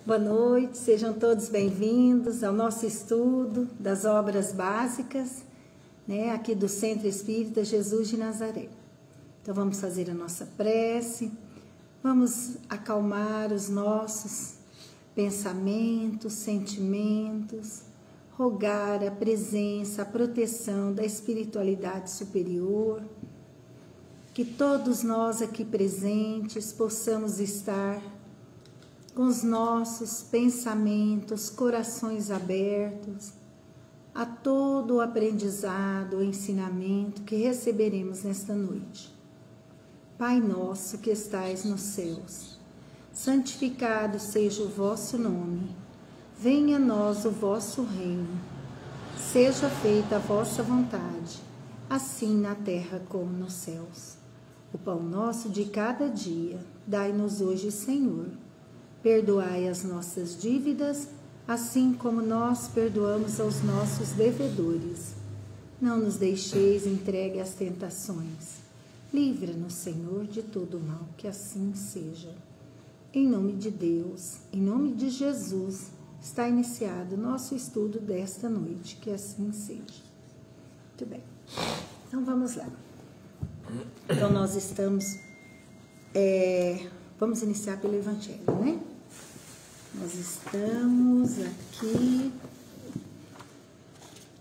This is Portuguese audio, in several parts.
Boa noite, sejam todos bem-vindos ao nosso estudo das obras básicas, né, aqui do Centro Espírita Jesus de Nazaré. Então vamos fazer a nossa prece, vamos acalmar os nossos pensamentos, sentimentos, rogar a presença, a proteção da espiritualidade superior, que todos nós aqui presentes possamos estar com os nossos pensamentos, corações abertos a todo o aprendizado, o ensinamento que receberemos nesta noite. Pai nosso que estais nos céus, santificado seja o vosso nome, venha a nós o vosso reino, seja feita a vossa vontade, assim na terra como nos céus. O pão nosso de cada dia, dai-nos hoje, Senhor. Perdoai as nossas dívidas, assim como nós perdoamos aos nossos devedores. Não nos deixeis entregue às tentações. Livra-nos, Senhor, de todo o mal, que assim seja. Em nome de Deus, em nome de Jesus, está iniciado o nosso estudo desta noite, que assim seja. Muito bem. Então vamos lá. Então nós estamos... vamos iniciar pelo Evangelho, né? Nós estamos aqui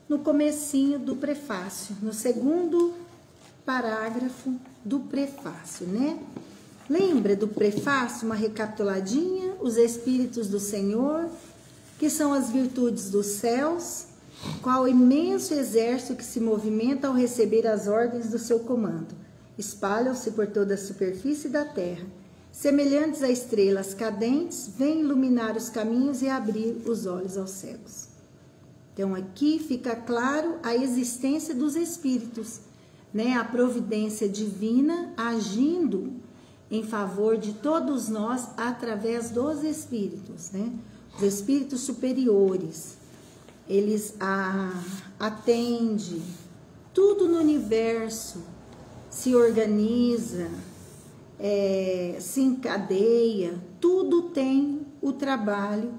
no comecinho do prefácio, no segundo parágrafo do prefácio, né? Lembra do prefácio, uma recapituladinha? Os Espíritos do Senhor, que são as virtudes dos céus, qual imenso exército que se movimenta ao receber as ordens do seu comando. Espalham-se por toda a superfície da terra. Semelhantes a estrelas cadentes, vêm iluminar os caminhos e abrir os olhos aos cegos. Então, aqui fica claro a existência dos espíritos, né? A providência divina agindo em favor de todos nós através dos espíritos, né? Os espíritos superiores, eles atendem, tudo no universo se organiza, se encadeia, tudo tem o trabalho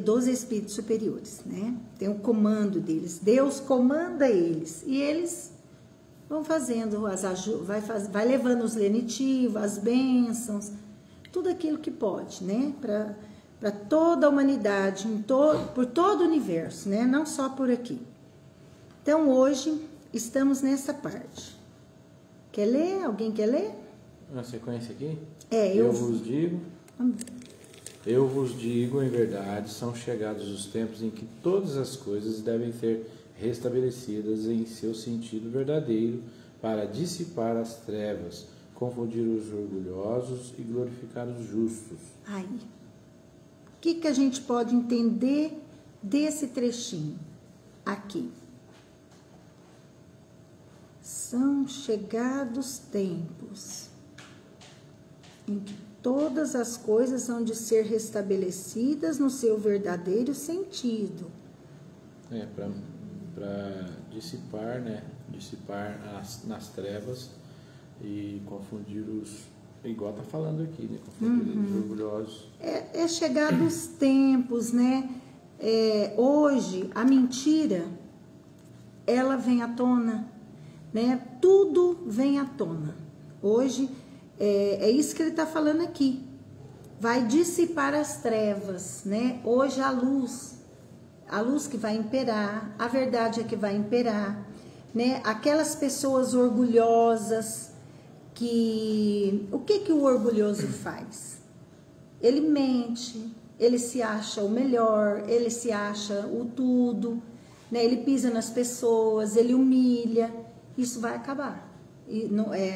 dos espíritos superiores, né? Tem o comando deles, Deus comanda eles e eles vão fazendo, vai levando os lenitivos, as bênçãos, tudo aquilo que pode, né? Para toda a humanidade, por todo o universo, né? Não só por aqui. Então hoje estamos nessa parte. Quer ler? Alguém quer ler? Na sequência aqui? Eu vos digo, em verdade, são chegados os tempos em que todas as coisas devem ser restabelecidas em seu sentido verdadeiro para dissipar as trevas, confundir os orgulhosos e glorificar os justos. Aí, o que a gente pode entender desse trechinho aqui? São chegados tempos em que todas as coisas hão de ser restabelecidas no seu verdadeiro sentido. Para dissipar, né? Dissipar nas trevas e confundir os... Igual está falando aqui, né? Confundir os orgulhosos. É chegados tempos, né? Hoje, a mentira, ela vem à tona, né? Tudo vem à tona. Hoje, é isso que ele está falando aqui. Vai dissipar as trevas, né? Hoje a luz que vai imperar, a verdade é que vai imperar, né? Aquelas pessoas orgulhosas o que o orgulhoso faz? Ele mente, ele se acha o melhor, ele se acha o tudo, né? Ele pisa nas pessoas, ele humilha. Isso vai acabar. E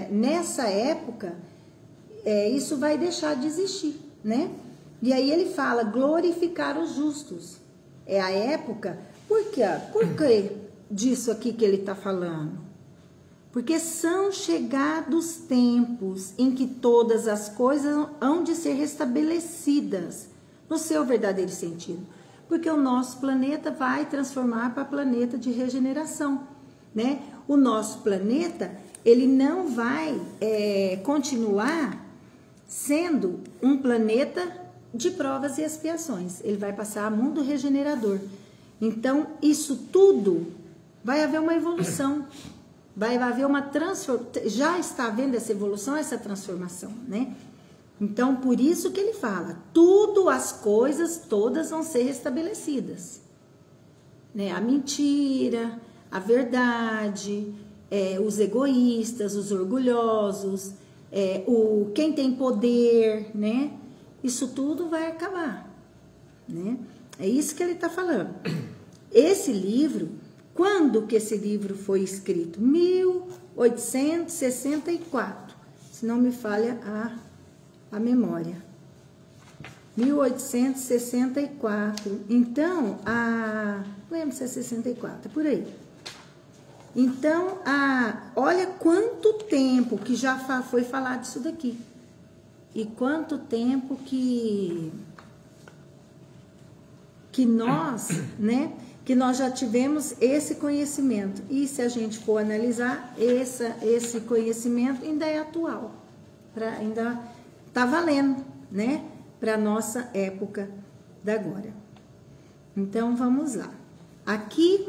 nessa época, isso vai deixar de existir, né? E aí ele fala, glorificar os justos. É a época... Por quê? Por que disso aqui que ele está falando? Porque são chegados tempos em que todas as coisas hão de ser restabelecidas no seu verdadeiro sentido. Porque o nosso planeta vai transformar para planeta de regeneração, né? O nosso planeta, ele não vai continuar sendo um planeta de provas e expiações. Ele vai passar a mundo regenerador. Então, isso tudo vai haver uma evolução, vai haver uma transformação, já está havendo essa evolução, essa transformação, né? Então, por isso que ele fala, tudo, as coisas, todas vão ser restabelecidas, né? A mentira, a verdade, os egoístas, os orgulhosos, quem tem poder, né? Isso tudo vai acabar, né? É isso que ele está falando. Esse livro, quando que esse livro foi escrito? 1864, se não me falha a memória. 1864. Então, não lembro se é 64, por aí. Então, olha quanto tempo que já foi falado isso daqui. E quanto tempo que nós, né, que nós já tivemos esse conhecimento. E se a gente for analisar, esse conhecimento ainda é atual, ainda está valendo, né, para a nossa época da agora. Então, vamos lá. Aqui,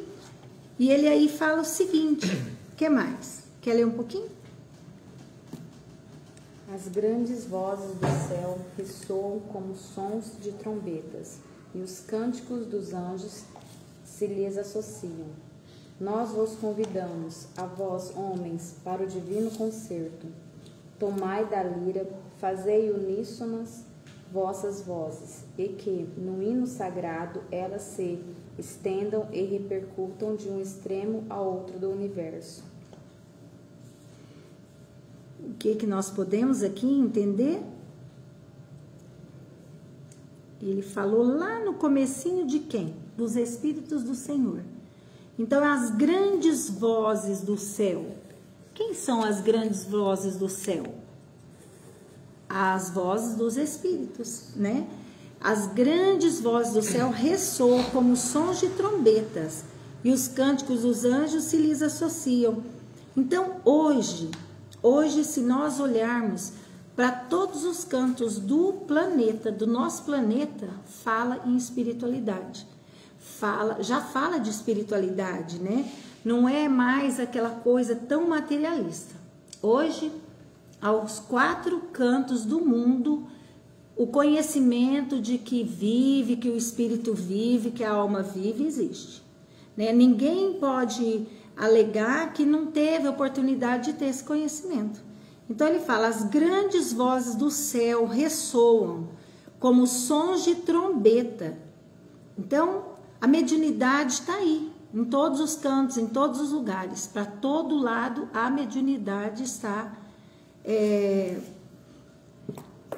e ele aí fala o seguinte, o que mais? Quer ler um pouquinho? As grandes vozes do céu ressoam como sons de trombetas, e os cânticos dos anjos se lhes associam. Nós vos convidamos, a vós, homens, para o divino concerto. Tomai da lira, fazei uníssonas vossas vozes, e que, no hino sagrado, elas se estendam e repercutam de um extremo a outro do universo. O que nós podemos aqui entender? Ele falou lá no comecinho de quem? Dos Espíritos do Senhor. Então, as grandes vozes do céu. Quem são as grandes vozes do céu? As vozes dos Espíritos, né? As grandes vozes do céu ressoam como sons de trombetas, e os cânticos dos anjos se lhes associam. Então, hoje, se nós olharmos para todos os cantos do planeta, do nosso planeta, fala em espiritualidade. Já fala de espiritualidade, né? Não é mais aquela coisa tão materialista. Hoje, aos 4 cantos do mundo, o conhecimento de que vive, que o espírito vive, que a alma vive, existe, né? Ninguém pode alegar que não teve oportunidade de ter esse conhecimento. Então ele fala, as grandes vozes do céu ressoam como sons de trombeta. Então a mediunidade está aí, em todos os cantos, em todos os lugares, para todo lado a mediunidade está,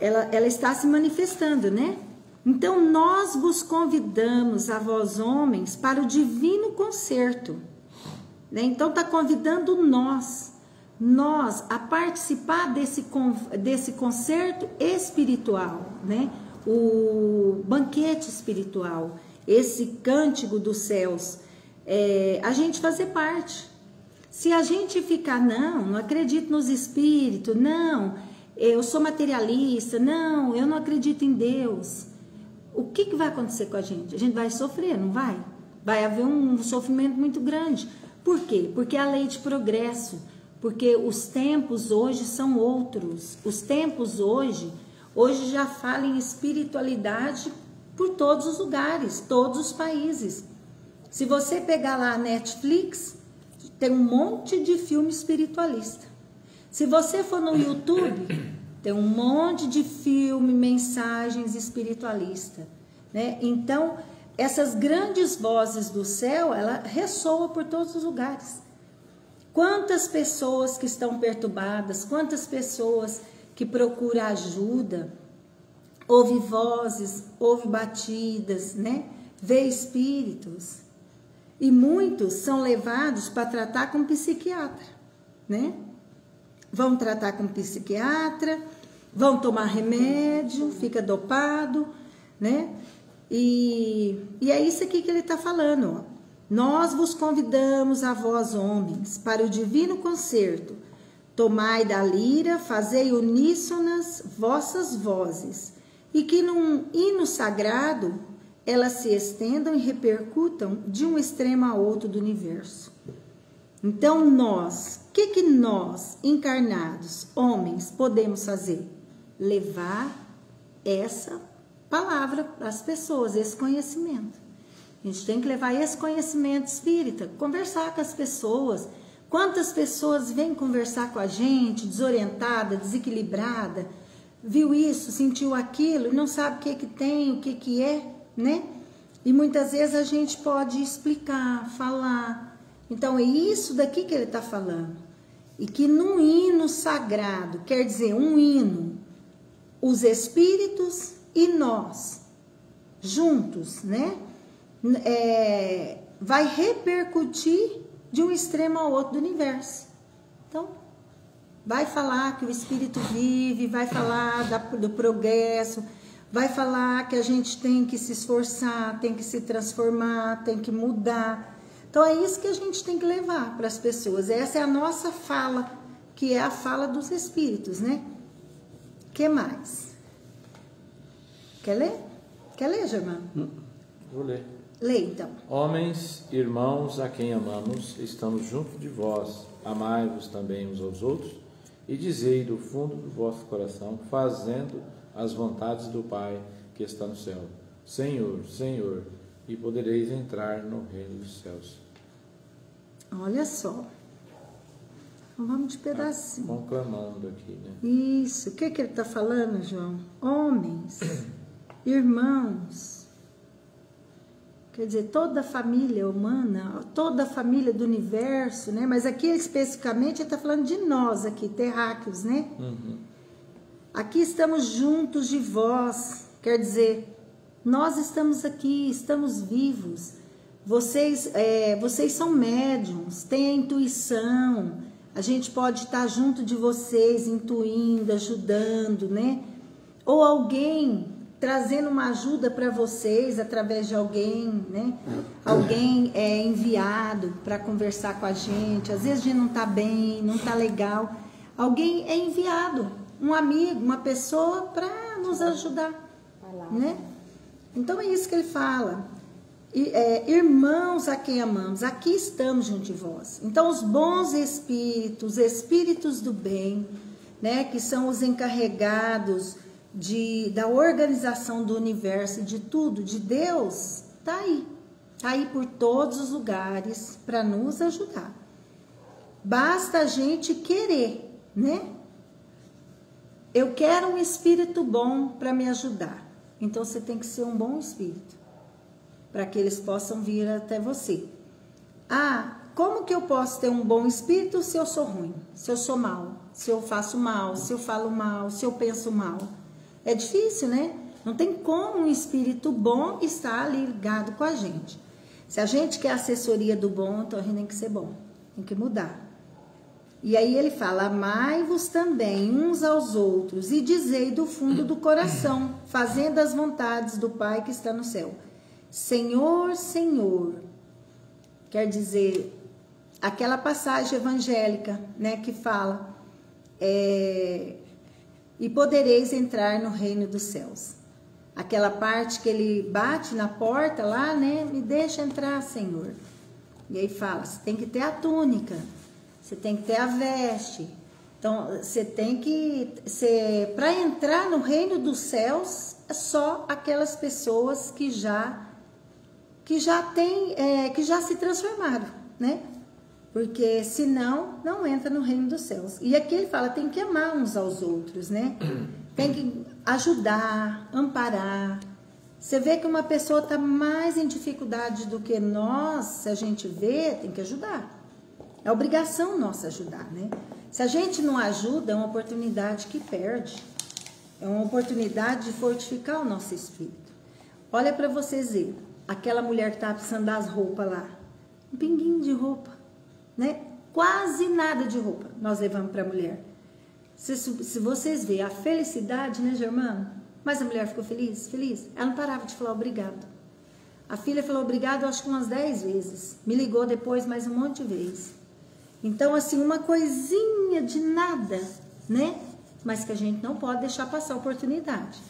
ela está se manifestando, né? Então nós vos convidamos, a vós homens, para o divino concerto, né? Então está convidando nós a participar desse concerto espiritual, né? O banquete espiritual, esse cântico dos céus, a gente fazer parte. Se a gente ficar, não acredito nos espíritos, não, eu sou materialista, não, eu não acredito em Deus, o que vai acontecer com a gente? A gente vai sofrer, não vai? Vai haver um sofrimento muito grande. Por quê? Porque é a lei de progresso, porque os tempos hoje são outros. Os tempos hoje já falam em espiritualidade por todos os lugares, todos os países. Se você pegar lá a Netflix, tem um monte de filme espiritualista. Se você for no YouTube, tem um monte de filme, mensagens espiritualistas, né? Então, essas grandes vozes do céu, ela ressoa por todos os lugares. Quantas pessoas que estão perturbadas, quantas pessoas que procuram ajuda, ouve vozes, ouve batidas, né? Vê espíritos. E muitos são levados para tratar com psiquiatra, né? Vão tratar com psiquiatra, vão tomar remédio, fica dopado, né? E é isso aqui que ele está falando, ó. Nós vos convidamos, a vós homens, para o divino concerto. Tomai da lira, fazei uníssonas vossas vozes, e que num hino sagrado elas se estendam e repercutam de um extremo a outro do universo. Então nós, o que nós, encarnados, homens, podemos fazer? Levar essa palavra para as pessoas, esse conhecimento. A gente tem que levar esse conhecimento espírita, conversar com as pessoas. Quantas pessoas vêm conversar com a gente, desorientada, desequilibrada, viu isso, sentiu aquilo, não sabe o que tem, o que é, né? E muitas vezes a gente pode explicar, falar. Então é isso daqui que ele está falando. E que num hino sagrado, quer dizer, um hino, os espíritos e nós, juntos, né? Vai repercutir de um extremo ao outro do universo. Então, vai falar que o espírito vive, vai falar do progresso, vai falar que a gente tem que se esforçar, tem que se transformar, tem que mudar. Então, é isso que a gente tem que levar para as pessoas. Essa é a nossa fala, que é a fala dos espíritos, né? O que mais? Quer ler? Quer ler, Germano? Vou ler. Lê, então. Homens, irmãos a quem amamos, estamos junto de vós. Amai-vos também uns aos outros e dizei do fundo do vosso coração, fazendo as vontades do Pai que está no céu. Senhor, Senhor, e podereis entrar no reino dos céus. Olha só. Então, vamos de pedacinho. Vão clamando aqui, né? Isso. O que ele está falando, João? Homens, irmãos. Quer dizer, toda a família humana, toda a família do universo, né? Mas aqui especificamente ele está falando de nós aqui, terráqueos, né? Uhum. Aqui estamos juntos de vós, quer dizer, nós estamos aqui, estamos vivos. Vocês são médiums, têm a intuição, a gente pode estar junto de vocês, intuindo, ajudando, né? Ou alguém trazendo uma ajuda para vocês através de alguém, né? Alguém é enviado para conversar com a gente. Às vezes a gente não está bem, não está legal. Alguém é enviado, um amigo, uma pessoa para nos ajudar, né? Então é isso que ele fala. Irmãos a quem amamos, aqui estamos junto de vós. Então os bons espíritos, os espíritos do bem, né? Que são os encarregados da organização do universo e de tudo, de Deus, está aí por todos os lugares para nos ajudar. Basta a gente querer, né? Eu quero um espírito bom para me ajudar. Então você tem que ser um bom espírito para que eles possam vir até você. Ah, como que eu posso ter um bom espírito se eu sou ruim, se eu sou mal, se eu faço mal, se eu falo mal, se eu penso mal? É difícil, né? Não tem como um espírito bom estar ligado com a gente. Se a gente quer assessoria do bom, então a gente tem que ser bom, tem que mudar. E aí ele fala, amai-vos também uns aos outros e dizei do fundo do coração, fazendo as vontades do Pai que está no céu. Senhor, Senhor. Quer dizer, aquela passagem evangélica, né, que fala... E podereis entrar no reino dos céus. Aquela parte que ele bate na porta lá, né? Me deixa entrar, Senhor. E aí fala, você tem que ter a túnica, você tem que ter a veste. Então, você tem que... Para entrar no reino dos céus, é só aquelas pessoas que já se transformaram, né? Porque senão não entra no reino dos céus. E aqui ele fala, tem que amar uns aos outros, né? Tem que ajudar, amparar. Você vê que uma pessoa está mais em dificuldade do que nós, se a gente vê, tem que ajudar. É obrigação nossa ajudar, né? Se a gente não ajuda, é uma oportunidade que perde. É uma oportunidade de fortificar o nosso espírito. Olha para vocês verem, aquela mulher que estava precisando das roupas lá. Um pinguinho de roupa. Né? Quase nada de roupa nós levamos para a mulher. Se vocês verem a felicidade, né, Germano? Mas a mulher ficou feliz? Feliz. Ela não parava de falar obrigado. A filha falou obrigado, acho que umas 10 vezes. Me ligou depois mais um monte de vezes. Então, assim, uma coisinha de nada, né? Mas que a gente não pode deixar passar a oportunidade.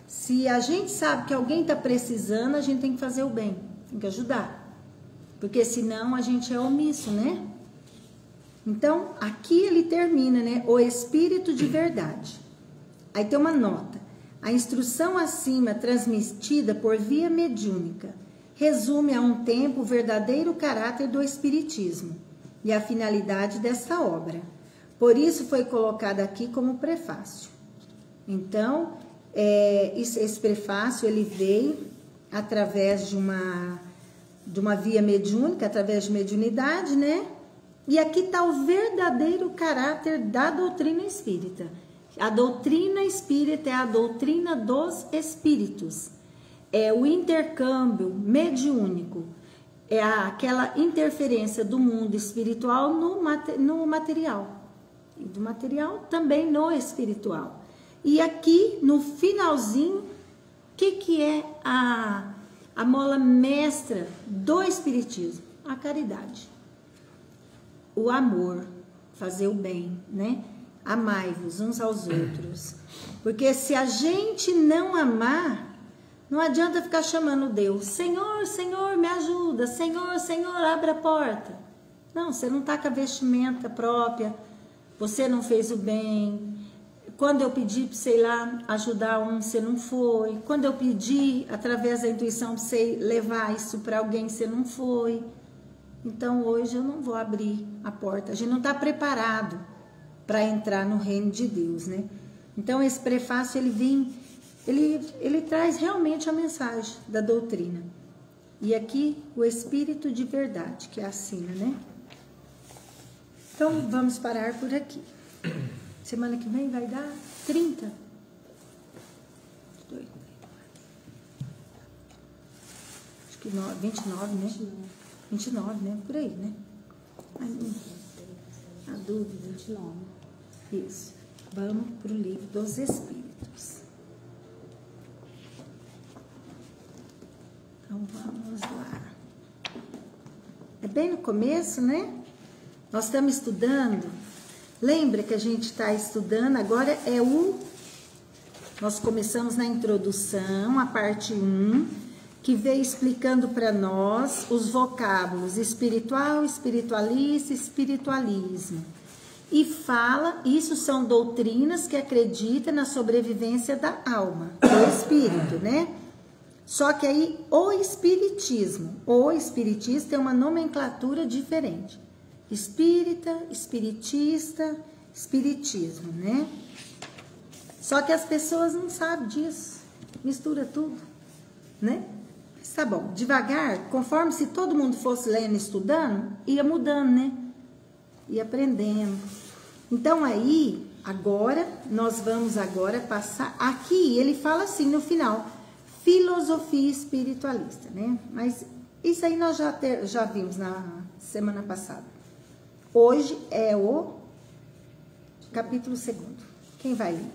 Se a gente sabe que alguém está precisando, a gente tem que fazer o bem, tem que ajudar. Porque senão a gente é omisso, né? Então, aqui ele termina, né? O Espírito de verdade. Aí tem uma nota. A instrução acima, transmitida por via mediúnica, resume a um tempo o verdadeiro caráter do Espiritismo e a finalidade dessa obra. Por isso foi colocado aqui como prefácio. Então, esse prefácio ele veio através de uma via mediúnica, através de mediunidade, né? E aqui está o verdadeiro caráter da doutrina espírita. A doutrina espírita é a doutrina dos espíritos. É o intercâmbio mediúnico. É aquela interferência do mundo espiritual no material. E do material também no espiritual. E aqui, no finalzinho, o que é a mola mestra do espiritismo? A caridade. O amor, fazer o bem, né? Amai-vos uns aos outros. Porque se a gente não amar, não adianta ficar chamando Deus. Senhor, Senhor, me ajuda. Senhor, Senhor, abre a porta. Não, você não está com a vestimenta própria. Você não fez o bem. Quando eu pedi para você ir lá ajudar um, você não foi. Quando eu pedi, através da intuição, para você levar isso para alguém, você não foi. Então, hoje eu não vou abrir a porta. A gente não está preparado para entrar no reino de Deus, né? Então, esse prefácio, ele traz realmente a mensagem da doutrina. E aqui, o Espírito de verdade, que assina, né? Então, vamos parar por aqui. Semana que vem vai dar 30. Acho que 29, né? 29, né? Por aí, né? A dúvida. 29. Isso. Vamos para o livro dos Espíritos. Então, vamos lá. É bem no começo, né? Nós estamos estudando. Lembra que a gente está estudando, agora nós começamos na introdução, a parte 1, que veio explicando para nós os vocábulos espiritual, espiritualista, espiritualismo. E fala, isso são doutrinas que acreditam na sobrevivência da alma, do espírito, né? Só que aí o espiritismo tem uma nomenclatura diferente. Espírita, espiritista, espiritismo, né? Só que as pessoas não sabem disso. Mistura tudo, né? Mas tá bom, devagar, conforme se todo mundo fosse lendo e estudando, ia mudando, né? Ia aprendendo. Então aí, agora, nós vamos agora passar... Aqui, ele fala assim no final, filosofia espiritualista, né? Mas isso aí nós já vimos na semana passada. Hoje é o capítulo 2º. Quem vai ler?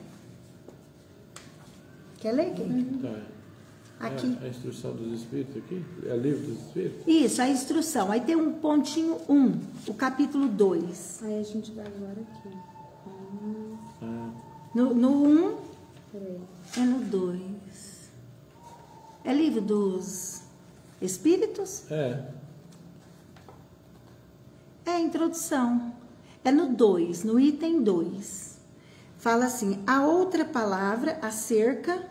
Quer ler quem? Tá. Aqui. A instrução dos Espíritos aqui? É o livro dos Espíritos? Isso, a instrução. Aí tem um pontinho 1, o capítulo 2. Aí a gente vai agora aqui. No 1 Peraí. é no 2. É livro dos Espíritos? É a introdução. É no 2, no item 2. Fala assim, a outra palavra acerca...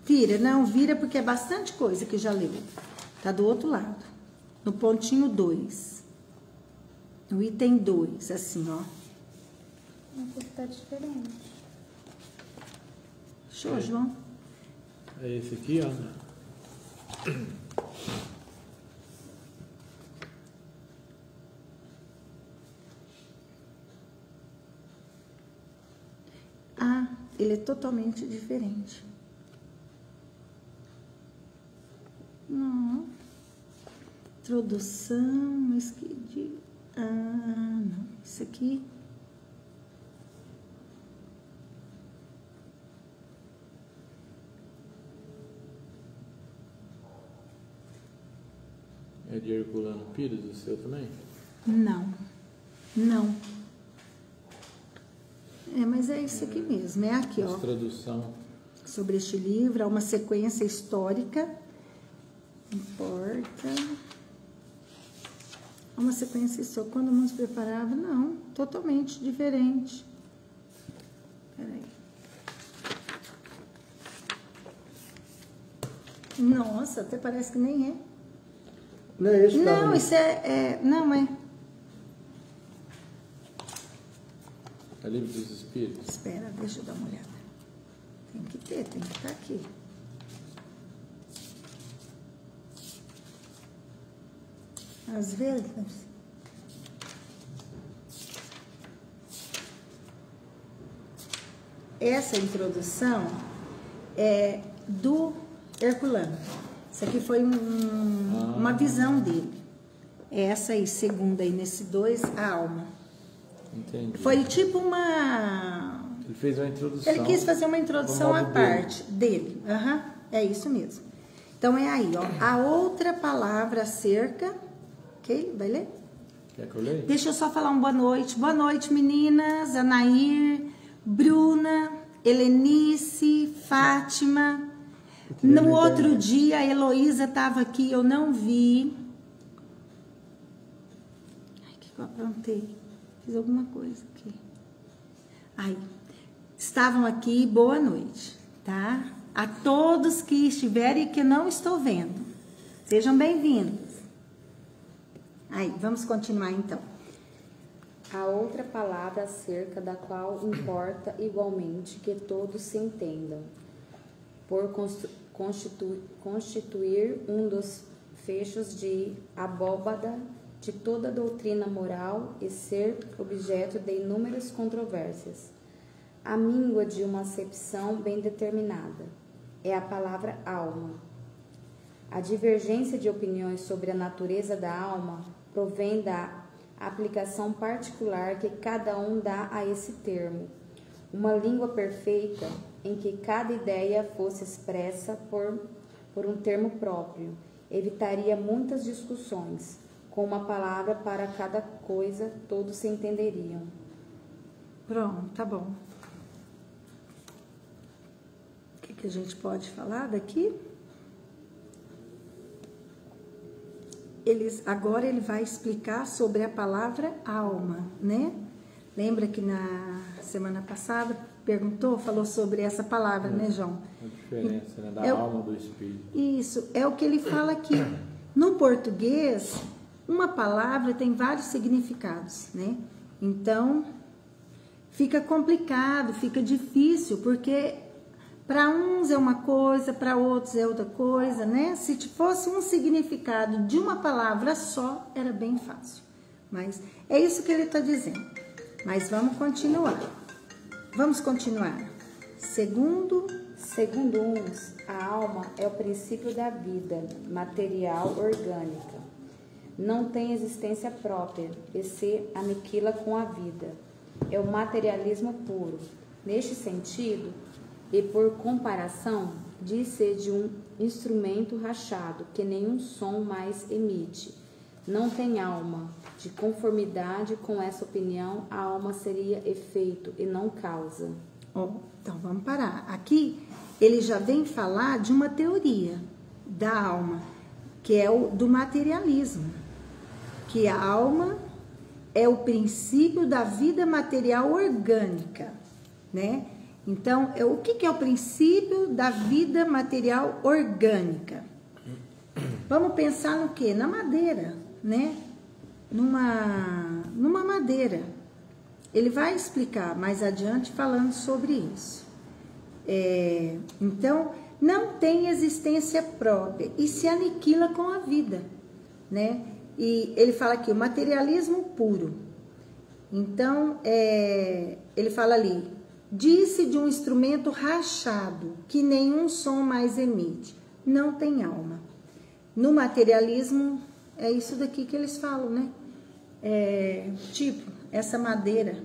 Vira porque é bastante coisa que já leu. Tá do outro lado. No pontinho 2. No item 2, assim, ó. Aqui tá diferente. Show, João? É esse aqui, ó. Ah, ele é totalmente diferente. Não. Introdução, mas que de... Ah, não. Isso aqui... É de Herculano Pires, o seu também? Não. Não. Mas é isso aqui mesmo, é aqui, ó. Tradução. Sobre este livro, há uma sequência histórica. Importa. Há uma sequência histórica. Quando o mundo se preparava, não. Totalmente diferente. Peraí. Nossa, até parece que nem é. Não é esse, não, isso não é. É livro dos Espíritos. Espera, deixa eu dar uma olhada. Tem que estar aqui. Às vezes. Essa introdução é do Herculano. Isso aqui foi uma visão dele. Essa aí, segunda aí nesse 2, a alma. Entendi. Foi tipo uma... Ele fez uma introdução. Ele quis fazer uma introdução à parte dele. É isso mesmo. Então é aí, ó. A outra palavra acerca... Ok? Vai ler? Quer que eu leia? Deixa eu só falar um boa noite. Boa noite, meninas. Anair, Bruna, Helenice, Fátima. No outro dia, a Heloísa estava aqui, eu não vi. Ai, o que eu aprontei? Fiz alguma coisa aqui. Aí, estavam aqui, boa noite, tá? A todos que estiverem e que não estou vendo. Sejam bem-vindos. Aí, vamos continuar então. A outra palavra acerca da qual importa igualmente que todos se entendam, por constituir um dos fechos de abóbada de toda doutrina moral e ser objeto de inúmeras controvérsias. A míngua de uma acepção bem determinada é a palavra alma. A divergência de opiniões sobre a natureza da alma provém da aplicação particular que cada um dá a esse termo. Uma língua perfeita em que cada ideia fosse expressa por um termo próprio evitaria muitas discussões. Com uma palavra para cada coisa, todos se entenderiam. Pronto, tá bom. O que a gente pode falar daqui? Agora ele vai explicar sobre a palavra alma, né? Lembra que na semana passada falou sobre essa palavra, né, João? A diferença, né, da alma do espírito. Isso, é o que ele fala aqui. No português, uma palavra tem vários significados, né? Então, fica complicado, fica difícil, porque para uns é uma coisa, para outros é outra coisa, né? Se fosse um significado de uma palavra só, era bem fácil. Mas é isso que ele está dizendo. Mas vamos continuar. Vamos continuar. Segundo uns, a alma é o princípio da vida material orgânica. Não tem existência própria e se aniquila com a vida. É o materialismo puro. Neste sentido, e por comparação, diz-se de um instrumento rachado que nenhum som mais emite. Não tem alma. De conformidade com essa opinião, a alma seria efeito e não causa. Então, vamos parar. Aqui, ele já vem falar de uma teoria da alma, que é o do materialismo. Que a alma é o princípio da vida material orgânica, né? Então, o que é o princípio da vida material orgânica? Vamos pensar no quê? Na madeira, né? Numa madeira. Ele vai explicar mais adiante falando sobre isso. Então, não tem existência própria e se aniquila com a vida, né? E ele fala aqui, o materialismo puro. Então, ele fala ali, disse de um instrumento rachado, que nenhum som mais emite. Não tem alma. No materialismo, é isso daqui que eles falam, né? Tipo, essa madeira,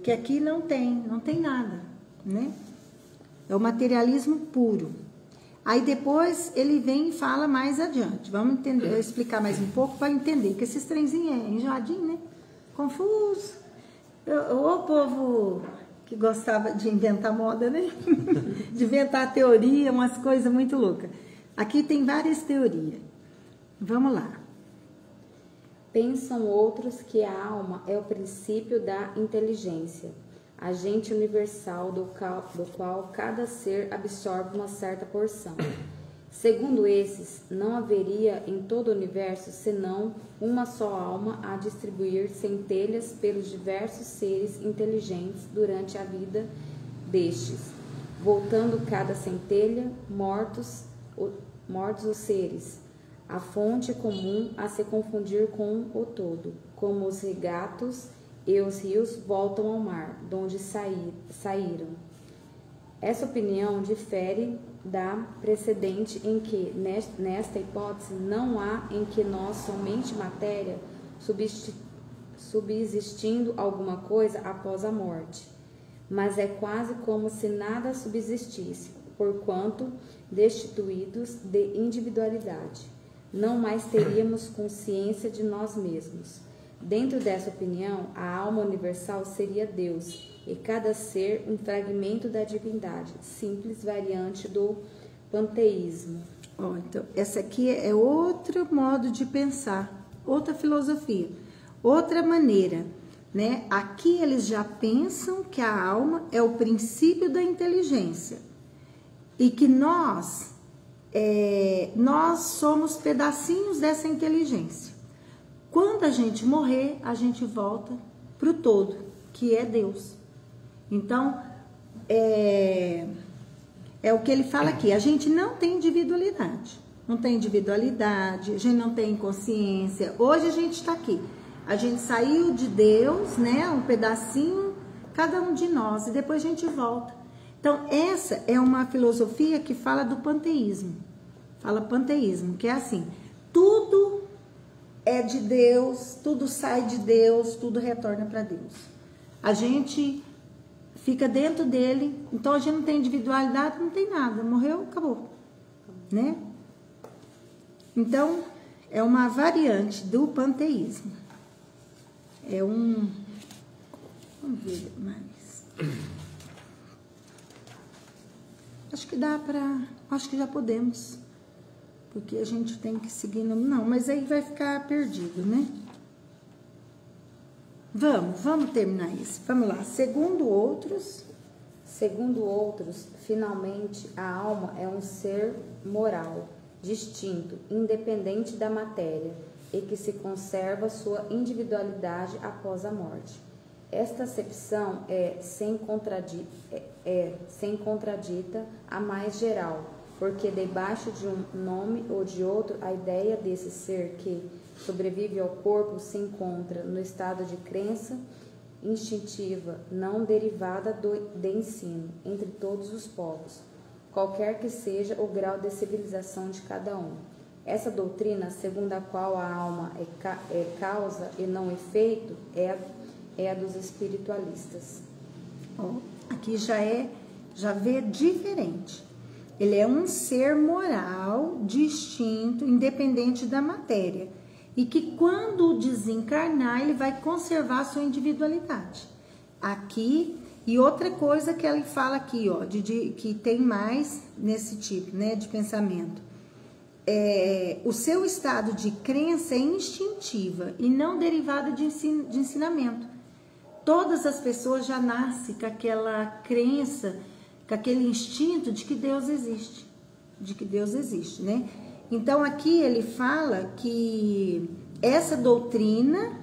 que aqui não tem nada, né? É o materialismo puro. Aí depois ele vem e fala mais adiante. Vamos entender, explicar mais um pouco para entender, que esses trenzinhos é enjoadinho, né? confuso. O povo que gostava de inventar moda, né? De inventar teoria, umas coisas muito loucas. Aqui tem várias teorias. Vamos lá. Pensam outros que a alma é o princípio da inteligência, agente universal do qual cada ser absorve uma certa porção. Segundo esses, não haveria em todo o universo senão uma só alma a distribuir centelhas pelos diversos seres inteligentes durante a vida destes, voltando cada centelha mortos os seres. A fonte comum a se confundir com o todo, como os regatos e os rios voltam ao mar, donde saíram. Essa opinião difere da precedente em que, nesta hipótese, não há em que nós somente matéria, subsistindo alguma coisa após a morte, mas é quase como se nada subsistisse, porquanto destituídos de individualidade. Não mais teríamos consciência de nós mesmos. Dentro dessa opinião, a alma universal seria Deus, e cada ser um fragmento da divindade, simples variante do panteísmo. Então, essa aqui é outro modo de pensar, outra filosofia, outra maneira, né? Aqui eles já pensam que a alma é o princípio da inteligência e que nós somos pedacinhos dessa inteligência. Quando a gente morrer, a gente volta para o todo, que é Deus. Então, é o que ele fala aqui, a gente não tem individualidade, a gente não tem consciência. Hoje a gente está aqui, a gente saiu de Deus, né, um pedacinho, cada um de nós, e depois a gente volta. Então, essa é uma filosofia que fala do panteísmo, que é assim, tudo é de Deus, tudo sai de Deus, tudo retorna para Deus. A gente fica dentro dele, então a gente não tem individualidade, não tem nada, morreu, acabou, né? Então, é uma variante do panteísmo. Vamos ver mais. Acho que já podemos, porque a gente tem que seguir, não, mas aí vai ficar perdido, né? Vamos terminar isso. Vamos lá. Segundo outros, finalmente, a alma é um ser moral, distinto, independente da matéria, e que se conserva sua individualidade após a morte. Esta acepção é sem contradita a mais geral, porque debaixo de um nome ou de outro, a ideia desse ser que sobrevive ao corpo se encontra no estado de crença instintiva, não derivada de ensino, entre todos os povos, qualquer que seja o grau de civilização de cada um. Essa doutrina, segundo a qual a alma é causa e não efeito, é a dos espiritualistas. Aqui já vê diferente. Ele é um ser moral, distinto, independente da matéria. E que quando desencarnar, ele vai conservar a sua individualidade. Aqui, e outra coisa que ele fala aqui, que tem mais nesse tipo, né, de pensamento. O seu estado de crença é instintiva e não derivada de ensinamento. Todas as pessoas já nascem com aquela crença, com aquele instinto de que Deus existe, né? Então, aqui ele fala que essa doutrina,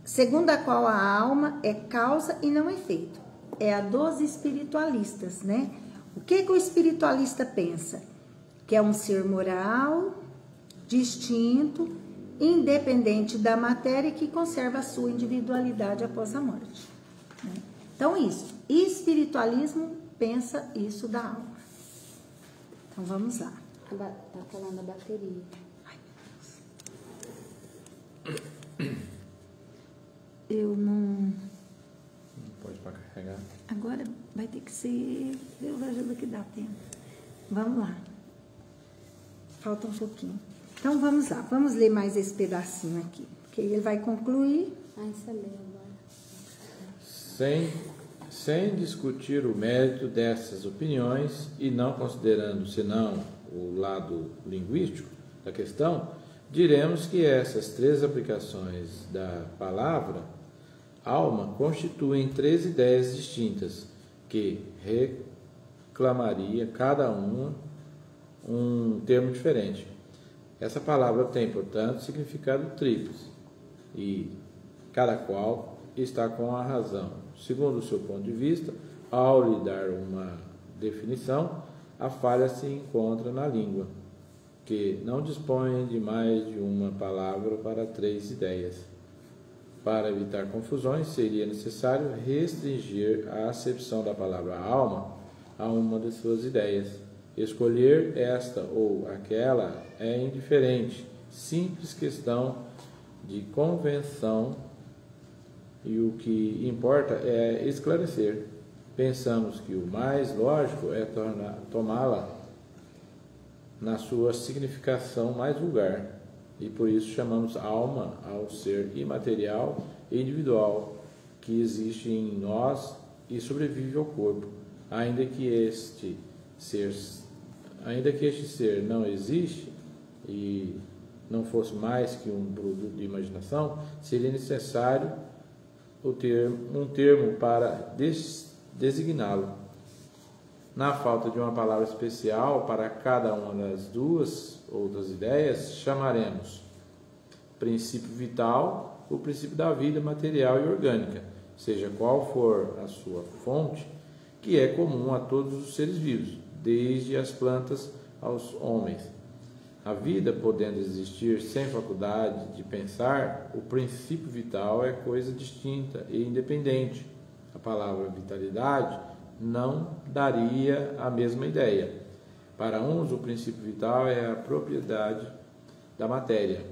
segundo a qual a alma é causa e não efeito, é a dos espiritualistas, né? O que o espiritualista pensa? Que é um ser moral, distinto, independente da matéria e que conserva a sua individualidade após a morte, né? Então, isso. Espiritualismo pensa isso da alma. Então, vamos lá. Tá falando da bateria. Ai, meu Deus. Eu não... Não pode para carregar. Agora vai ter que ser... Deus ajuda que dá tempo. Vamos lá. Falta um pouquinho. Então, vamos lá. Vamos ler mais esse pedacinho aqui. Porque ele vai concluir Isso é lei agora. Sem discutir o mérito dessas opiniões e não considerando senão o lado linguístico da questão, diremos que essas 3 aplicações da palavra alma constituem 3 ideias distintas que reclamaria cada uma um termo diferente. Essa palavra tem, portanto, significado tríplice e cada qual está com a razão. Segundo o seu ponto de vista, ao lhe dar uma definição, a falha se encontra na língua, que não dispõe de mais de uma palavra para 3 ideias. Para evitar confusões, seria necessário restringir a acepção da palavra alma a uma de suas ideias. Escolher esta ou aquela é indiferente, simples questão de convenção, e o que importa é esclarecer. Pensamos que o mais lógico é tomá-la na sua significação mais vulgar, e por isso chamamos alma ao ser imaterial e individual que existe em nós e sobrevive ao corpo, ainda que este ser não existe e não fosse mais que um produto de imaginação, seria necessário um termo para designá-lo. Na falta de uma palavra especial para cada uma das 2 outras ideias, chamaremos princípio vital o princípio da vida material e orgânica, seja qual for a sua fonte, que é comum a todos os seres vivos, desde as plantas aos homens. A vida, podendo existir sem faculdade de pensar, o princípio vital é coisa distinta e independente. A palavra vitalidade não daria a mesma ideia. Para uns, o princípio vital é a propriedade da matéria,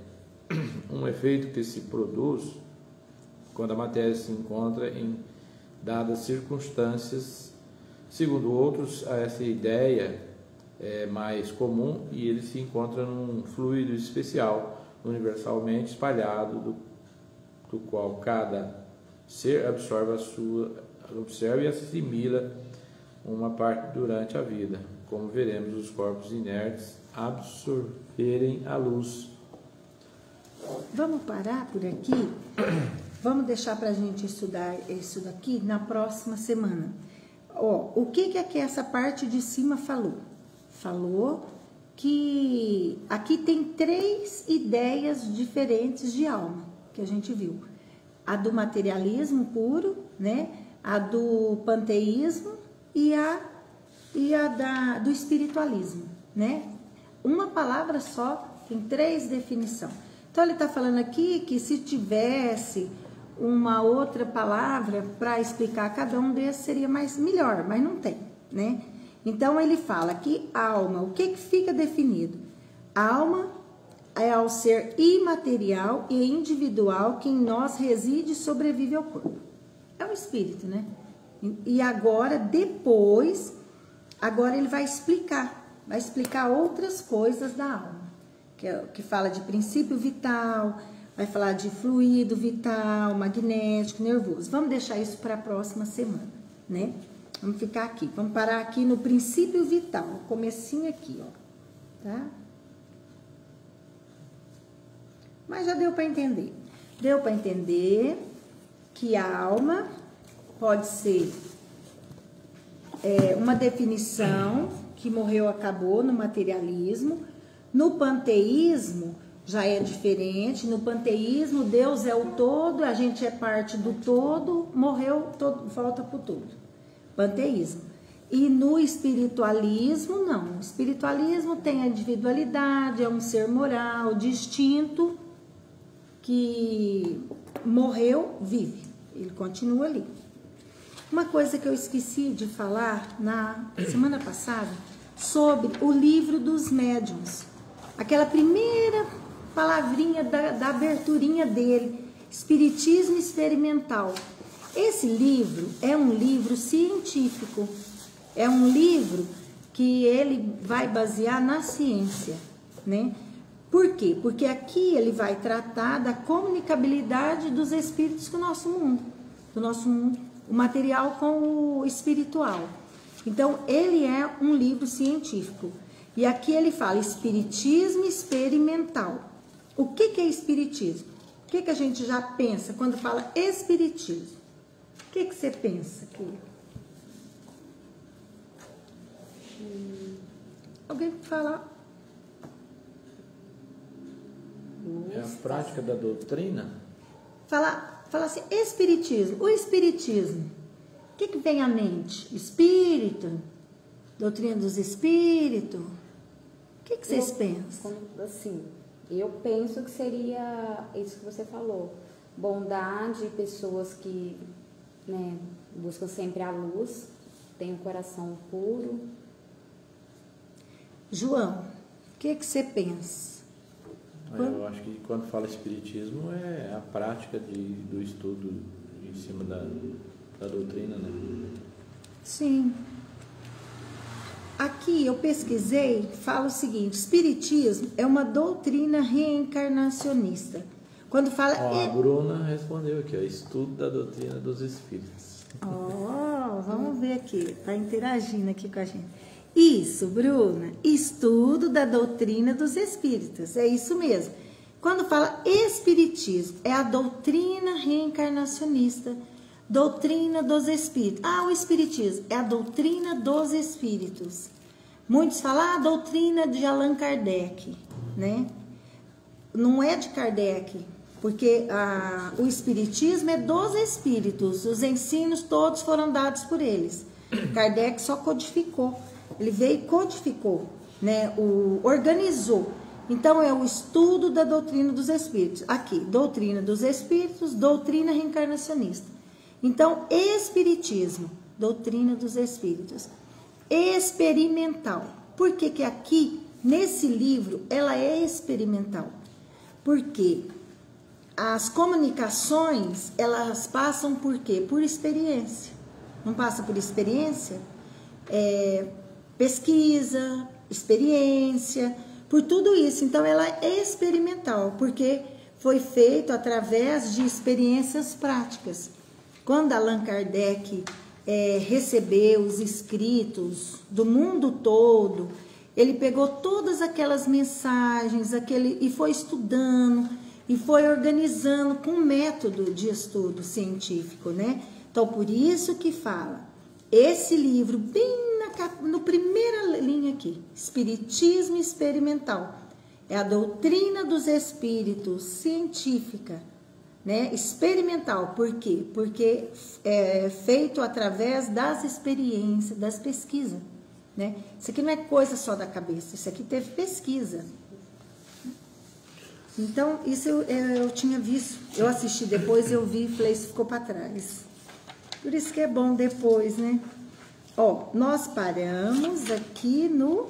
um efeito que se produz quando a matéria se encontra em dadas circunstâncias. Segundo outros, essa ideia é mais comum e ele se encontra num fluido especial, universalmente espalhado, do qual cada ser observa e assimila uma parte durante a vida, como veremos os corpos inertes absorverem a luz. Vamos parar por aqui? Vamos deixar para a gente estudar isso daqui na próxima semana. O que é que essa parte de cima falou? Falou que aqui tem 3 ideias diferentes de alma, que a gente viu. A do materialismo puro, né? A do panteísmo e a do espiritualismo, né? Uma palavra só, tem 3 definições. Então, ele está falando aqui que se tivesse uma outra palavra para explicar cada um desses seria melhor, mas não tem, né? Então, ele fala que alma, o que fica definido? Alma é ao ser imaterial e individual que em nós reside e sobrevive ao corpo. É o espírito, né? E agora, agora ele vai explicar outras coisas da alma, que fala de princípio vital, vai falar de fluido vital, magnético, nervoso. Vamos deixar isso para a próxima semana, né? Vamos ficar aqui, vamos parar aqui no princípio vital, no comecinho aqui, ó, tá? Mas já deu para entender. Deu para entender que a alma pode ser uma definição que morreu, acabou no materialismo. No panteísmo já é diferente. No panteísmo, Deus é o todo, a gente é parte do todo, morreu, volta para o todo. Panteísmo. E no espiritualismo, não. O espiritualismo tem a individualidade, é um ser moral, distinto, que morreu, vive. Ele continua ali. Uma coisa que eu esqueci de falar na semana passada, sobre o livro dos médiuns. Aquela primeira palavrinha da aberturinha dele, Espiritismo Experimental. Esse livro é um livro científico, é um livro que ele vai basear na ciência, né? Por quê? Porque aqui ele vai tratar da comunicabilidade dos espíritos com o nosso mundo, o material com o espiritual. Então, ele é um livro científico. E aqui ele fala espiritismo experimental. O que é espiritismo? O que a gente já pensa quando fala espiritismo? O que você pensa aqui? Alguém fala? É a prática da doutrina? Fala assim, espiritismo. O espiritismo, o que vem à mente? Espírito? Doutrina dos espíritos? O que vocês pensam? Assim, eu penso que seria isso que você falou. Bondade, pessoas que, né, buscam sempre a luz, têm um coração puro. João, o que você pensa? Eu acho que quando fala espiritismo é a prática do estudo em cima da doutrina, né? Sim. Aqui eu pesquisei, fala o seguinte: espiritismo é uma doutrina reencarnacionista. Quando fala... A Bruna respondeu aqui, estudo da doutrina dos espíritos. Vamos ver aqui, tá interagindo aqui com a gente. Isso, Bruna, estudo da doutrina dos espíritos, é isso mesmo. Quando fala espiritismo, é a doutrina reencarnacionista, doutrina dos espíritos. O espiritismo é a doutrina dos espíritos. Muitos falam a doutrina de Allan Kardec, né? Não é de Kardec, porque o espiritismo é dos espíritos, os ensinos todos foram dados por eles. Kardec só codificou. Ele veio e codificou, né? Organizou. Então, é o estudo da doutrina dos espíritos. Aqui, doutrina dos espíritos, doutrina reencarnacionista. Então, espiritismo, doutrina dos espíritos. Experimental. Por que aqui, nesse livro, ela é experimental? Porque as comunicações, elas passam por quê? Por experiência. Não passa por experiência? Pesquisa, experiência, por tudo isso. Então, ela é experimental, porque foi feito através de experiências práticas. Quando Allan Kardec recebeu os escritos do mundo todo, ele pegou todas aquelas mensagens, e foi estudando, e foi organizando com um método de estudo científico, né? Então, por isso que fala, esse livro, bem no primeira linha aqui, Espiritismo Experimental, é a doutrina dos espíritos científica, né? Experimental, por quê? Porque é feito através das experiências, das pesquisas, né? Isso aqui não é coisa só da cabeça, isso aqui teve pesquisa. Então, isso eu tinha visto, eu assisti depois, eu vi e falei, isso ficou para trás. Por isso que é bom depois, né? Nós paramos aqui no...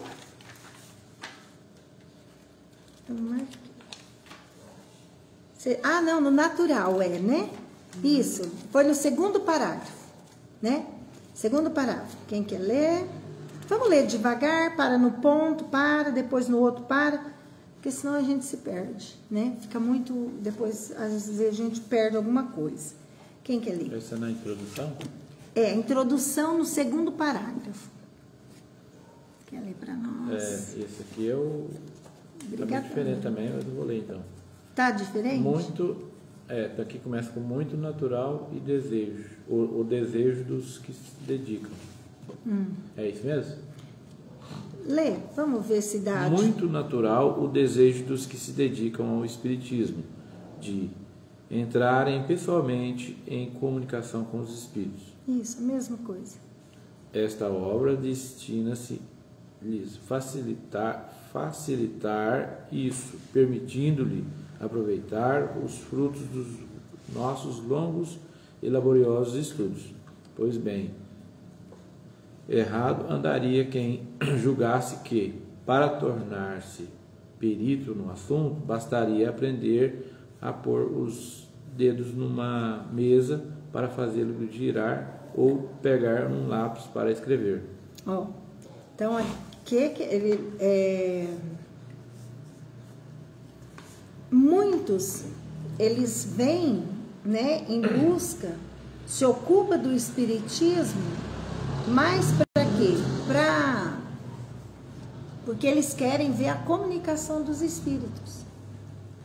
no natural, né? Isso, foi no segundo parágrafo, né? Segundo parágrafo. Quem quer ler? Vamos ler devagar, para no ponto, depois no outro porque senão a gente se perde, né? Fica muito... Depois, às vezes, a gente perde alguma coisa. Quem quer ler? Essa é na introdução? Introdução no segundo parágrafo. Quer ler para nós? Esse aqui é o... Tá muito diferente também, mas eu vou ler então. Tá diferente? Aqui começa com muito natural e desejo. O desejo dos que se dedicam. É isso mesmo? Lê, vamos ver se dá. Muito natural o desejo dos que se dedicam ao espiritismo, de entrarem pessoalmente em comunicação com os espíritos. Isso, a mesma coisa. Esta obra destina-se lhes facilitar isso, permitindo-lhe aproveitar os frutos dos nossos longos e laboriosos estudos. Pois bem, errado andaria quem julgasse que, para tornar-se perito no assunto, bastaria aprender a pôr os dedos numa mesa para fazê-lo girar ou pegar um lápis para escrever. Então, aqui ele muitos, eles vêm, né, em busca, se ocupa do espiritismo, mas para quê? Porque eles querem ver a comunicação dos espíritos.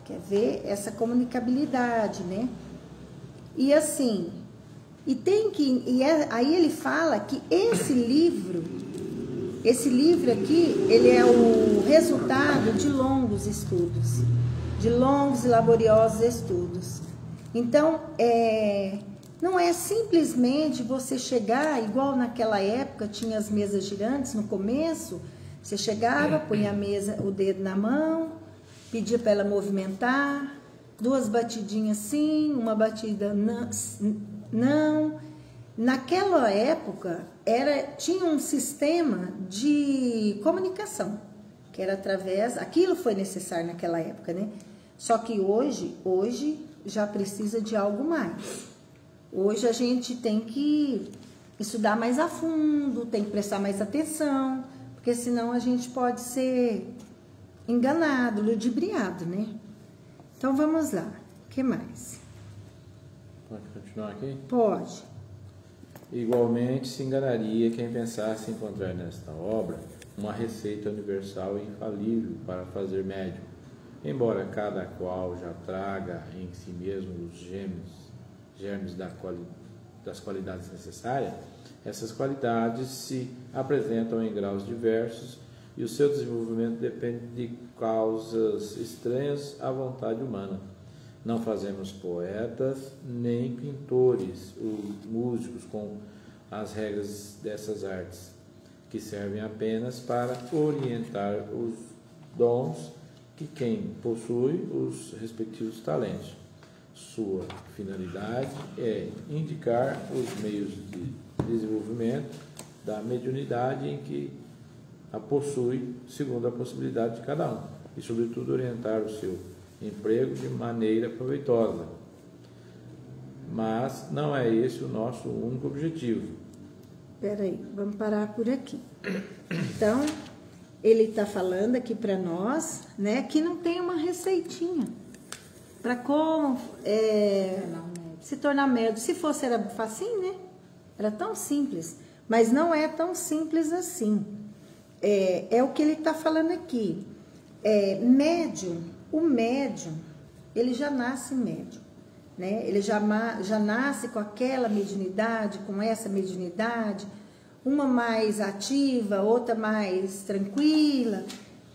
Quer ver essa comunicabilidade, né? E assim, aí ele fala que esse livro aqui, ele é o resultado de longos estudos, de longos e laboriosos estudos. Então, não é simplesmente você chegar, igual naquela época, tinha as mesas girantes no começo, você chegava, punha o dedo na mão, pedia para ela movimentar, 2 batidinhas sim, uma batida não. Naquela época, tinha um sistema de comunicação, que era aquilo foi necessário naquela época, né? Só que hoje já precisa de algo mais. Hoje a gente tem que estudar mais a fundo, tem que prestar mais atenção, porque senão a gente pode ser enganado, ludibriado, né? Então vamos lá, o que mais? Pode continuar aqui? Pode. Igualmente se enganaria quem pensasse encontrar nesta obra uma receita universal e infalível para fazer médium, embora cada qual já traga em si mesmo os germes das qualidades necessárias. Essas qualidades se apresentam em graus diversos e o seu desenvolvimento depende de causas estranhas à vontade humana. Não fazemos poetas nem pintores ou músicos com as regras dessas artes, que servem apenas para orientar os dons que quem possui os respectivos talentos. Sua finalidade é indicar os meios de desenvolvimento da mediunidade em que a possui, segundo a possibilidade de cada um, e, sobretudo, orientar o seu emprego de maneira proveitosa. Mas não é esse o nosso único objetivo. Espera aí, vamos parar por aqui. Então, ele está falando aqui para nós, né, que não tem uma receitinha para como se tornar médium. Se fosse, era facinho, né? Era tão simples, mas não é tão simples assim. É o que ele está falando aqui. O médium, ele já nasce médium, né? Ele já nasce com aquela mediunidade, com essa mediunidade, uma mais ativa, outra mais tranquila.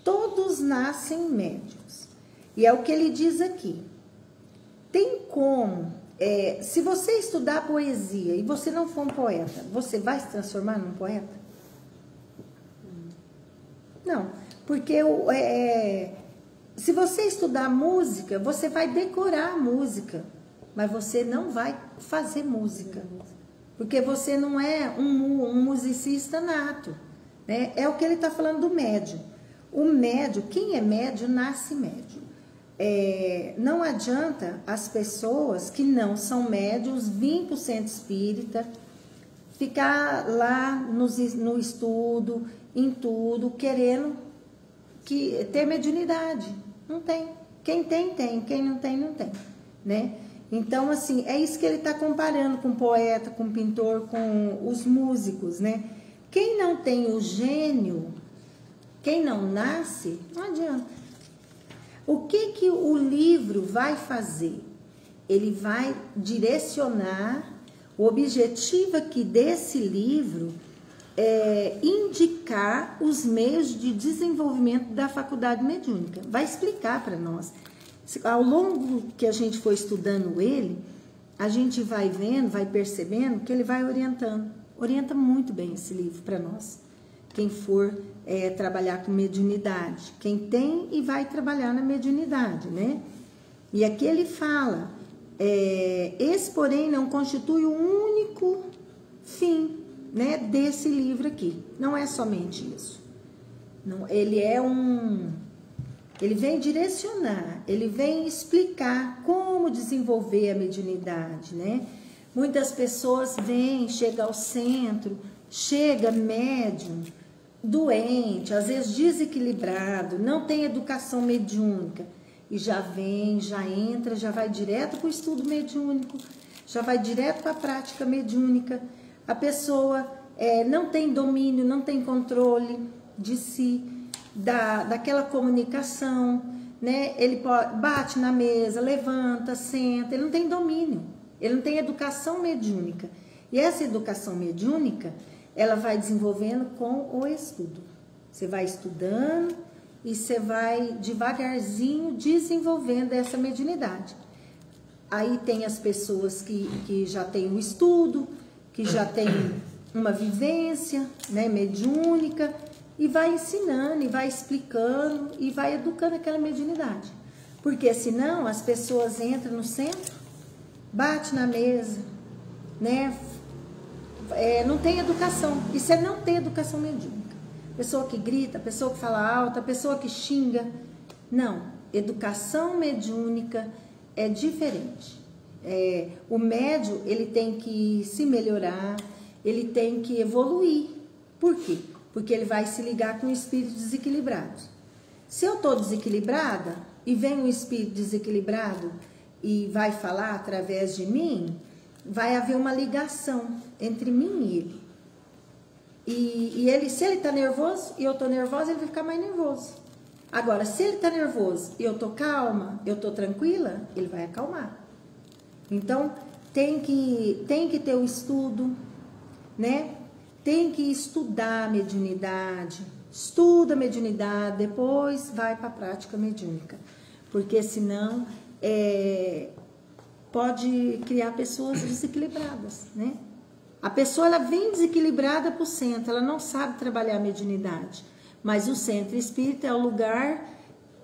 Todos nascem médiums. E é o que ele diz aqui. Tem como, se você estudar poesia e você não for um poeta, você vai se transformar num poeta? Não, porque se você estudar música, você vai decorar a música, mas você não vai fazer música, porque você não é um musicista nato, né? É o que ele está falando do médium. O médium, quem é médium, nasce médium. Não adianta as pessoas que não são médiums vir para o centro espírita, ficar lá no estudo, em tudo, querendo ter mediunidade. Não tem. Quem tem, tem. Quem não tem, não tem. Né? Então, assim, é isso que ele está comparando com o poeta, com o pintor, com os músicos, né? Quem não tem o gênio, quem não nasce, não adianta. O que o livro vai fazer? Ele vai direcionar, o objetivo aqui desse livro é indicar os meios de desenvolvimento da faculdade mediúnica. Vai explicar para nós. Ao longo que a gente for estudando ele, a gente vai vendo, vai percebendo que ele vai orientando. Orienta muito bem esse livro para nós. Quem for trabalhar com mediunidade, quem tem e vai trabalhar na mediunidade, né? E aqui ele fala, esse, porém, não constitui o único fim, né, desse livro aqui. Não é somente isso. Não, ele vem direcionar, ele vem explicar como desenvolver a mediunidade, né? Muitas pessoas chegam ao centro, chega médium, doente, às vezes desequilibrado, não tem educação mediúnica. e já vem, já entra, já vai direto para o estudo mediúnico, já vai direto para a prática mediúnica. A pessoa não tem domínio, não tem controle de si, daquela comunicação, né? Ele bate na mesa, levanta, senta, ele não tem domínio, ele não tem educação mediúnica. E essa educação mediúnica, ela vai desenvolvendo com o estudo. Você vai estudando e você vai devagarzinho desenvolvendo essa mediunidade. Aí tem as pessoas que já têm um estudo, que já têm uma vivência, né, mediúnica, e vai ensinando, e vai explicando, e vai educando aquela mediunidade. Porque senão as pessoas entram no centro, bate na mesa, né, não tem educação. Isso é não ter educação mediúnica. Pessoa que grita, pessoa que fala alto, pessoa que xinga. Não, educação mediúnica é diferente. O médium, ele tem que se melhorar, ele tem que evoluir. Por quê? Porque ele vai se ligar com espíritos desequilibrados. Se eu estou desequilibrada e vem um espírito desequilibrado e vai falar através de mim, vai haver uma ligação entre mim e ele. E ele, se ele está nervoso e eu estou nervosa, ele vai ficar mais nervoso. Agora, se ele está nervoso e eu estou calma, eu estou tranquila, ele vai acalmar. Então, tem que ter o estudo, né? Tem que estudar a mediunidade. Estuda a mediunidade, depois vai para a prática mediúnica. Porque senão pode criar pessoas desequilibradas, né? A pessoa, ela vem desequilibrada para o centro, ela não sabe trabalhar a mediunidade. Mas o centro espírita é o lugar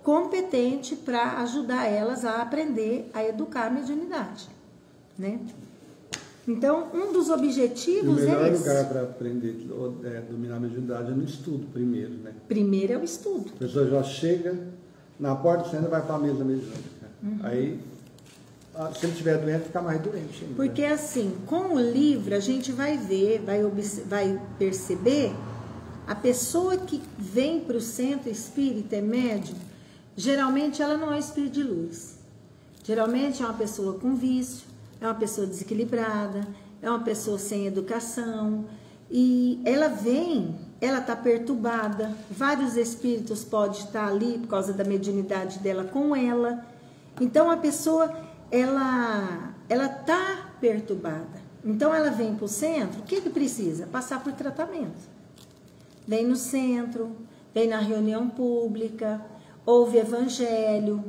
competente para ajudar elas a aprender a educar a mediunidade, né? Então, um dos objetivos é esse. O melhor lugar para aprender a dominar a mediunidade é no estudo primeiro, né? Primeiro é o estudo. A pessoa já chega na porta do centro, vai para a mesa mediúnica. Aí, se ele estiver doente, fica mais doente ainda. Porque assim, com o livro, a gente vai ver, vai perceber, a pessoa que vem para o centro espírita, é médium, geralmente ela não é espírito de luz. Geralmente é uma pessoa com vício, é uma pessoa desequilibrada, é uma pessoa sem educação, e ela vem, ela está perturbada, vários espíritos podem estar ali por causa da mediunidade dela com ela. Então a pessoa, ela está perturbada. Então ela vem para o centro, o que precisa? Passar por tratamento. Vem no centro, vem na reunião pública, ouve evangelho,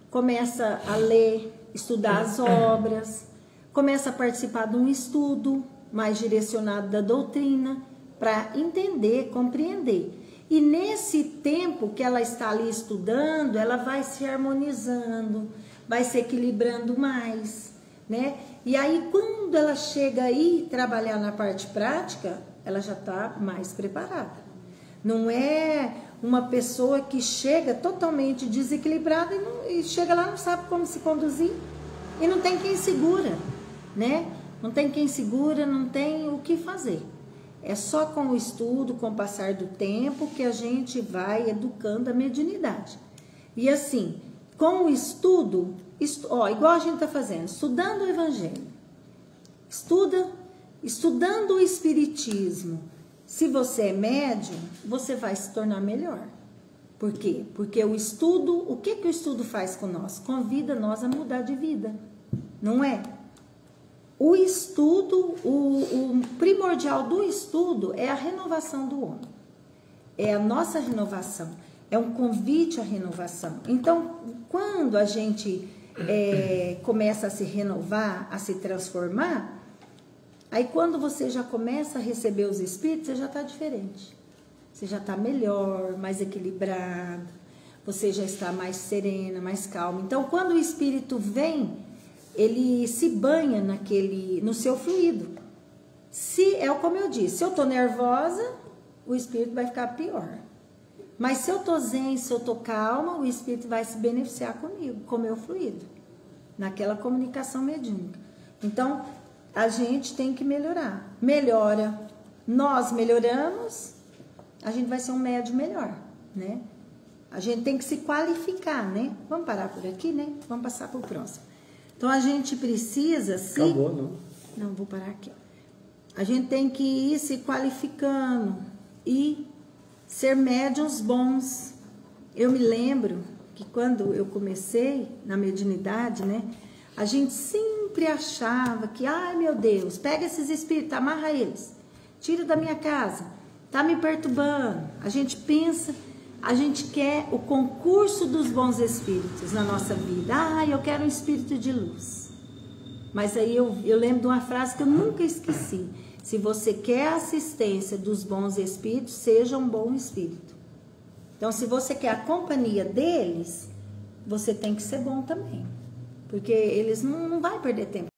começa a ler, estudar as obras, começa a participar de um estudo mais direcionado da doutrina, para entender, compreender. E nesse tempo que ela está ali estudando, ela vai se harmonizando, vai se equilibrando mais, né? E aí, quando ela chega aí trabalhar na parte prática, ela já está mais preparada. Não é uma pessoa que chega totalmente desequilibrada e chega lá, não sabe como se conduzir. E não tem quem segura, né? Não tem quem segura, não tem o que fazer. É só com o estudo, com o passar do tempo, que a gente vai educando a mediunidade. E assim, com o estudo, igual a gente está fazendo, estudando o Evangelho, estudando o Espiritismo. Se você é médium, você vai se tornar melhor. Por quê? Porque o estudo, o que o estudo faz com nós? Convida nós a mudar de vida, não é? O estudo, o primordial do estudo é a renovação do homem. É a nossa renovação, é um convite à renovação. Então, quando a gente começa a se renovar, a se transformar, aí quando você já começa a receber os espíritos, você já está diferente. Você já está melhor, mais equilibrado, você já está mais serena, mais calma. Então, quando o espírito vem, ele se banha no seu fluido. Como eu disse, se eu estou nervosa, o espírito vai ficar pior. Mas se eu estou zen, se eu estou calma, o espírito vai se beneficiar comigo, com o meu fluido, naquela comunicação mediúnica. Então, a gente tem que melhorar. Melhora. Nós melhoramos, a gente vai ser um médium melhor, né? A gente tem que se qualificar, né? Vamos parar por aqui, né? Vamos passar para o próximo. Então, a gente precisa se... Acabou, não? Não, vou parar aqui. A gente tem que ir se qualificando e ser médiuns bons. Eu me lembro que quando eu comecei na mediunidade, né? A gente sempre achava que, ai meu Deus, pega esses espíritos, amarra eles, tira da minha casa, tá me perturbando. A gente pensa, a gente quer o concurso dos bons espíritos na nossa vida. Ah, eu quero um espírito de luz. Mas aí eu lembro de uma frase que eu nunca esqueci. Se você quer a assistência dos bons espíritos, seja um bom espírito. Então, se você quer a companhia deles, você tem que ser bom também. Porque eles não vão perder tempo.